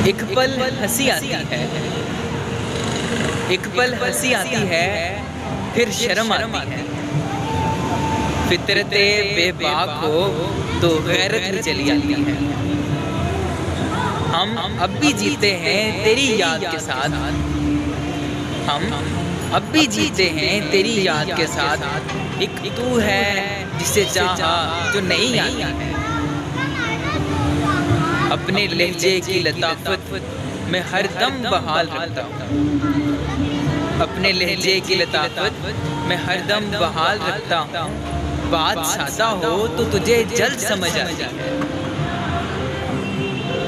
एक पल हंसी आती है, एक पल हंसी आती है, फिर शर्म आती है। फितरते बेबाक हो तो गैरत भी चली आती है। हम अब भी जीते हैं तेरी याद के साथ, हम अब भी जीते हैं तेरी याद के साथ। एक तू है जिसे चाहा जो नहीं आती है। अपने लहजे की लताफत में हर दम बहाल रखता हूँ, अपने लहजे की लताफत में हर दम बहाल रखता हूँ। बात सादा हो तो तुझे जल्द समझ आती है।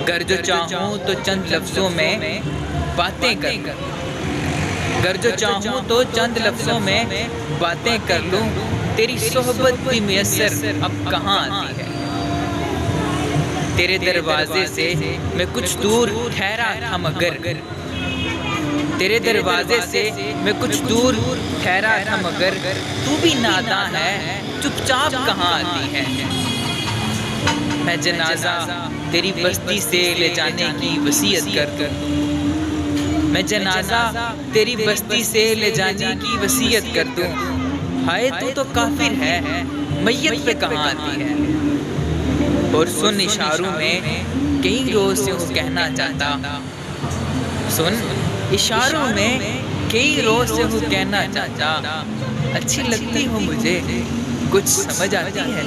गर जो चाहूँ तो चंद लफ्जों में बातें कर, गर जो चाहूँ तो चंद लफ्जों में बातें कर लूँ। तेरी सोहबत भी मुयस्सर अब कहाँ आती है। तेरे दरवाजे से मैं कुछ दूर ठहरा था मगर, तेरे दरवाजे से मैं कुछ दूर ठहरा था मगर, तू भी नादां है चुपचाप कहाँ आती है। मैं जनाजा तेरी बस्ती से ले जाने की वसीयत कर दूं, मैं जनाजा तेरी बस्ती से ले जाने की वसीयत कर दूं। हाय तू तो काफिर है, मैयत पे कहाँ आती है। और सुन इशारों में कई रोज से हूँ कहना चाहता, सुन इशारों में कई रोज से हूँ कहना चाहता। अच्छी लगती हो मुझे, कुछ समझ आती है।